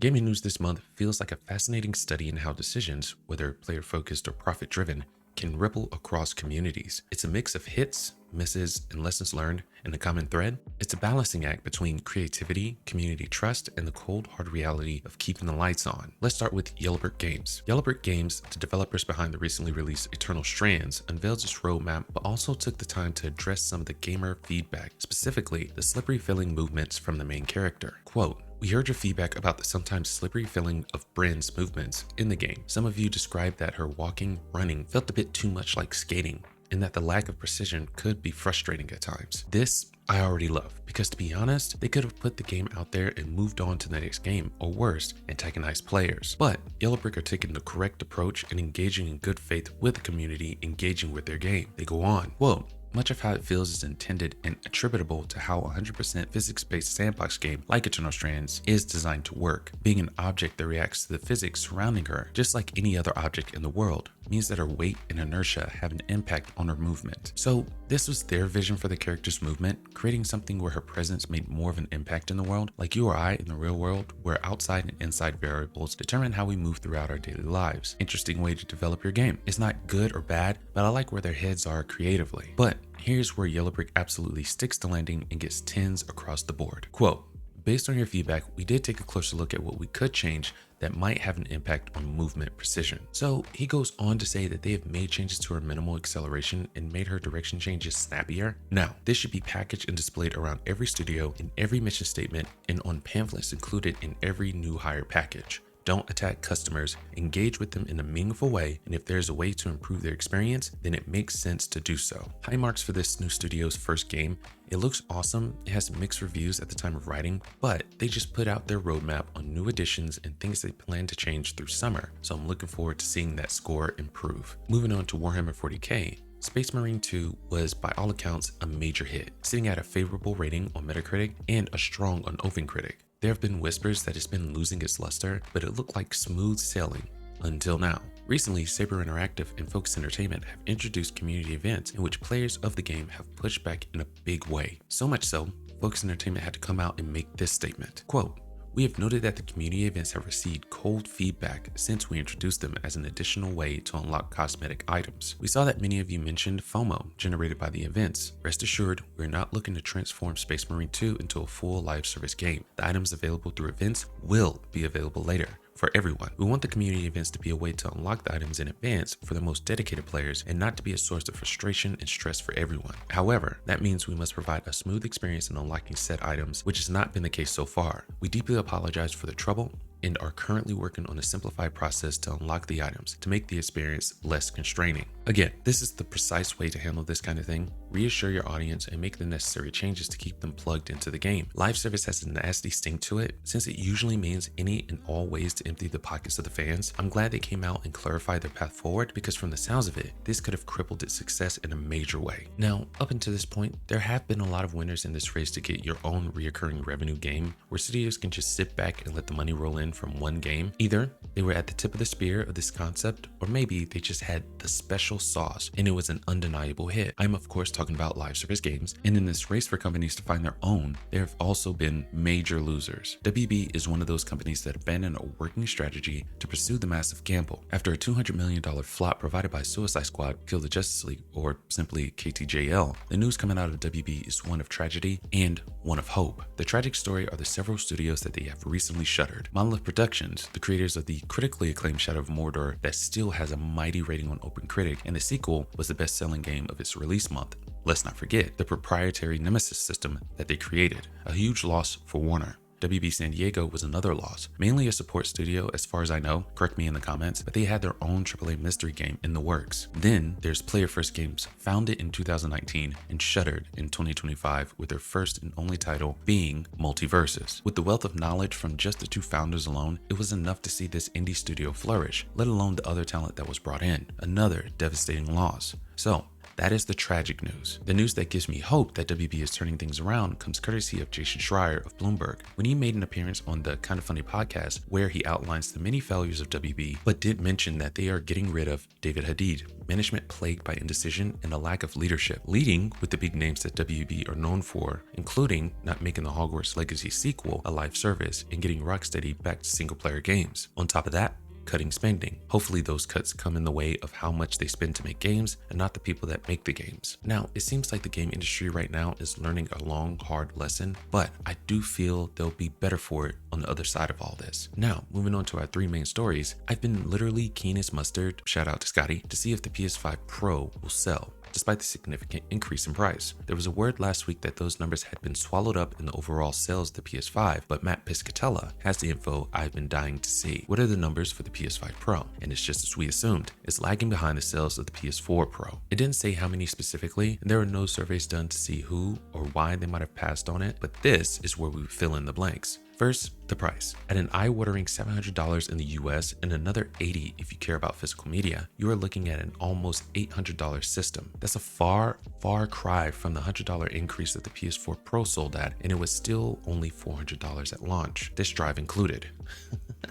Gaming news this month feels like a fascinating study in how decisions, whether player focused or profit driven, can ripple across communities. It's a mix of hits, misses, and lessons learned, and the common thread? It's a balancing act between creativity, community trust, and the cold hard reality of keeping the lights on. Let's start with Yellowbird Games. Yellowbird Games, the developers behind the recently released Eternal Strands, unveiled its roadmap but also took the time to address some of the gamer feedback, specifically the slippery feeling movements from the main character. Quote, "We heard your feedback about the sometimes slippery feeling of Bryn's movements in the game. Some of you described that her walking, running felt a bit too much like skating, and that the lack of precision could be frustrating at times. This I already love, because to be honest, they could have put the game out there and moved on to the next game, or worse, antagonized players. But Yellowbrick are taking the correct approach and engaging in good faith with the community, engaging with their game. They go on, quote, "Much of how it feels is intended and attributable to how a 100% physics-based sandbox game like Eternal Strands is designed to work. Being an object that reacts to the physics surrounding her, just like any other object in the world, means that her weight and inertia have an impact on her movement." So this was their vision for the character's movement, creating something where her presence made more of an impact in the world, like you or I in the real world, where outside and inside variables determine how we move throughout our daily lives. Interesting way to develop your game. It's not good or bad, but I like where their heads are creatively. But here's where Yellowbrick absolutely sticks to landing and gets 10s across the board. Quote, "Based on your feedback, we did take a closer look at what we could change that might have an impact on movement precision." So he goes on to say that they have made changes to her minimal acceleration and made her direction changes snappier. Now, this should be packaged and displayed around every studio, in every mission statement, and on pamphlets included in every new hire package. Don't attack customers, engage with them in a meaningful way, and if there's a way to improve their experience, then it makes sense to do so. High marks for this new studio's first game. It looks awesome, it has mixed reviews at the time of writing, but they just put out their roadmap on new additions and things they plan to change through summer, so I'm looking forward to seeing that score improve. Moving on to Warhammer 40k, Space Marine 2 was by all accounts a major hit, sitting at a favorable rating on Metacritic and a strong on OpenCritic. There have been whispers that it's been losing its luster, but it looked like smooth sailing until now. Recently, Saber Interactive and Focus Entertainment have introduced community events in which players of the game have pushed back in a big way. So much so, Focus Entertainment had to come out and make this statement. Quote, "We have noted that the community events have received cold feedback since we introduced them as an additional way to unlock cosmetic items. We saw that many of you mentioned FOMO generated by the events. Rest assured, we're not looking to transform Space Marine 2 into a full live service game. The items available through events will be available later for everyone. We want the community events to be a way to unlock the items in advance for the most dedicated players and not to be a source of frustration and stress for everyone. However, that means we must provide a smooth experience in unlocking said items, which has not been the case so far. We deeply apologize for the trouble and are currently working on a simplified process to unlock the items to make the experience less constraining." Again, this is the precise way to handle this kind of thing. Reassure your audience and make the necessary changes to keep them plugged into the game. Live service has a nasty stink to it, since it usually means any and all ways to empty the pockets of the fans. I'm glad they came out and clarified their path forward, because from the sounds of it, this could have crippled its success in a major way. Now, up until this point, there have been a lot of winners in this race to get your own reoccurring revenue game, where studios can just sit back and let the money roll in from one game. Either they were at the tip of the spear of this concept, or maybe they just had the special sauce and it was an undeniable hit. I'm of course talking about live service games, and in this race for companies to find their own, there have also been major losers. WB is one of those companies that abandoned a working strategy to pursue the massive gamble. After a $200 million flop provided by Suicide Squad, Kill the Justice League, or simply KTJL, the news coming out of WB is one of tragedy and one of hope. The tragic story are the several studios that they have recently shuttered. Monolith Productions, the creators of the critically acclaimed Shadow of Mordor that still has a mighty rating on OpenCritic, and the sequel was the best-selling game of its release month. Let's not forget the proprietary Nemesis system that they created, a huge loss for Warner. WB San Diego was another loss, mainly a support studio as far as I know, correct me in the comments, but they had their own AAA mystery game in the works. Then there's Player First Games, founded in 2019 and shuttered in 2025, with their first and only title being Multiverses. With the wealth of knowledge from just the two founders alone, it was enough to see this indie studio flourish, let alone the other talent that was brought in. Another devastating loss. So, that is the tragic news. The news that gives me hope that WB is turning things around comes courtesy of Jason Schreier of Bloomberg, when he made an appearance on the Kinda Funny podcast where he outlines the many failures of WB, but did mention that they are getting rid of David Hadid, management plagued by indecision and a lack of leadership, leading with the big names that WB are known for, including not making the Hogwarts Legacy sequel a live service and getting Rocksteady back to single-player games. On top of that, cutting spending. Hopefully those cuts come in the way of how much they spend to make games and not the people that make the games. Now, it seems like the game industry right now is learning a long, hard lesson, but I do feel they'll be better for it on the other side of all this. Now, moving on to our three main stories, I've been literally keen as mustard, shout out to Scotty, to see if the PS5 Pro will sell, despite the significant increase in price. There was a word last week that those numbers had been swallowed up in the overall sales of the PS5, but Matt Piscatella has the info I've been dying to see. What are the numbers for the PS5 Pro? And it's just as we assumed, it's lagging behind the sales of the PS4 Pro. It didn't say how many specifically, and there were no surveys done to see who or why they might have passed on it, but this is where we fill in the blanks. First, the price. At an eye-watering $700 in the US and another $80 if you care about physical media, you are looking at an almost $800 system. That's a far cry from the $100 increase that the PS4 Pro sold at, and it was still only $400 at launch, this drive included.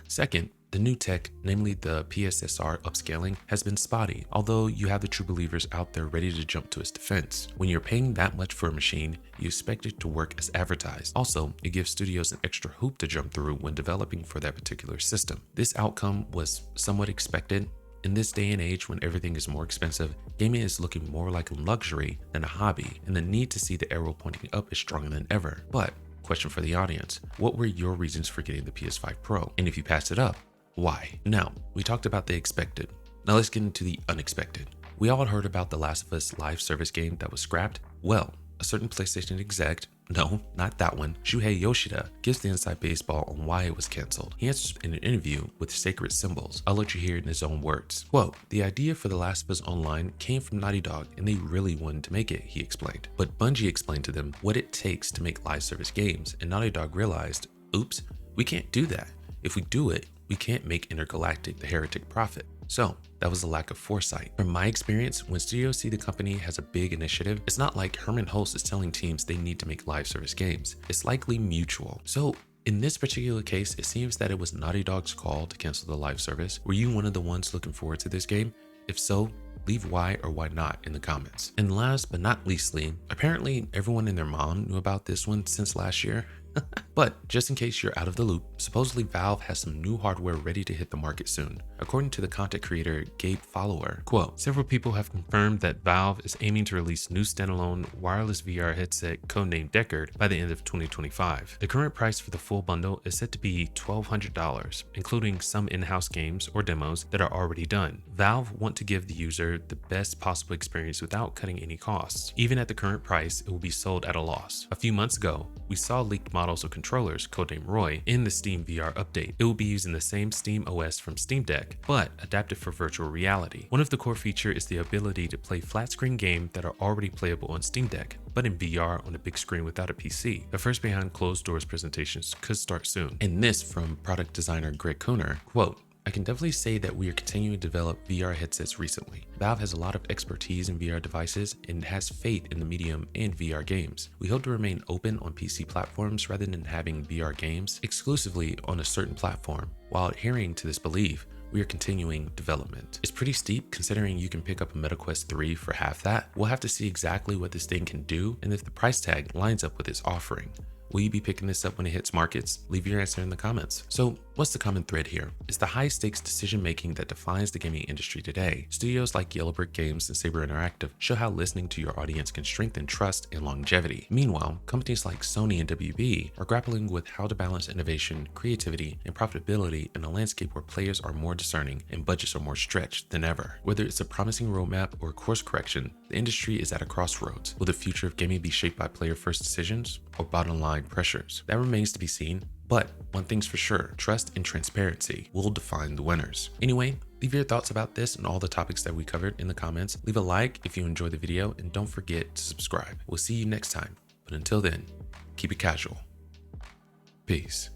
Second, the new tech, namely the PSSR upscaling, has been spotty, although you have the true believers out there ready to jump to its defense. When you're paying that much for a machine, you expect it to work as advertised. Also, it gives studios an extra hoop to jump through when developing for that particular system. This outcome was somewhat expected. In this day and age when everything is more expensive, gaming is looking more like a luxury than a hobby, and the need to see the arrow pointing up is stronger than ever. But, question for the audience, what were your reasons for getting the PS5 Pro? And if you passed it up, why? Now, we talked about the expected. Now let's get into the unexpected. We all heard about The Last of Us live service game that was scrapped. Well, a certain PlayStation exec, no, not that one, Shuhei Yoshida, gives the inside baseball on why it was canceled. He answers in an interview with Sacred Symbols. I'll let you hear it in his own words. Quote, "The idea for The Last of Us Online came from Naughty Dog and they really wanted to make it," he explained. But Bungie explained to them what it takes to make live service games, and Naughty Dog realized, oops, we can't do that. If we do it, we can't make Intergalactic the heretic prophet. So that was a lack of foresight. From my experience, when studios see the company has a big initiative, it's not like Herman Hulst is telling teams they need to make live service games. It's likely mutual. So in this particular case, it seems that it was Naughty Dog's call to cancel the live service. Were you one of the ones looking forward to this game? If so, leave why or why not in the comments. And last but not leastly, apparently everyone and their mom knew about this one since last year. But just in case you're out of the loop, supposedly Valve has some new hardware ready to hit the market soon. According to the content creator Gabe Follower, quote, "Several people have confirmed that Valve is aiming to release new standalone wireless VR headset codenamed Deckard by the end of 2025. The current price for the full bundle is set to be $1,200, including some in-house games or demos that are already done. Valve want to give the user the best possible experience without cutting any costs. Even at the current price, it will be sold at a loss. A few months ago, we saw leaked models of controllers, codenamed Roy, in the Steam VR update. It will be using the same Steam OS from Steam Deck, but adapted for virtual reality. One of the core features is the ability to play flat screen games that are already playable on Steam Deck, but in VR on a big screen without a PC. The first behind closed doors presentations could start soon." And this from product designer Greg Kuhner, quote, "I can definitely say that we are continuing to develop VR headsets recently. Valve has a lot of expertise in VR devices and has faith in the medium and VR games. We hope to remain open on PC platforms rather than having VR games exclusively on a certain platform. While adhering to this belief, we are continuing development." It's pretty steep considering you can pick up a MetaQuest 3 for half that. We'll have to see exactly what this thing can do and if the price tag lines up with its offering. Will you be picking this up when it hits markets? Leave your answer in the comments. So what's the common thread here? It's the high stakes decision making that defines the gaming industry today. Studios like Yellow Brick Games and Saber Interactive show how listening to your audience can strengthen trust and longevity. Meanwhile, companies like Sony and WB are grappling with how to balance innovation, creativity, and profitability in a landscape where players are more discerning and budgets are more stretched than ever. Whether it's a promising roadmap or a course correction, the industry is at a crossroads. Will the future of gaming be shaped by player-first decisions or bottom-line pressures? That remains to be seen, but one thing's for sure, trust and transparency will define the winners. Anyway, leave your thoughts about this and all the topics that we covered in the comments. Leave a like if you enjoyed the video, and don't forget to subscribe. We'll see you next time, but until then, keep it casual. Peace.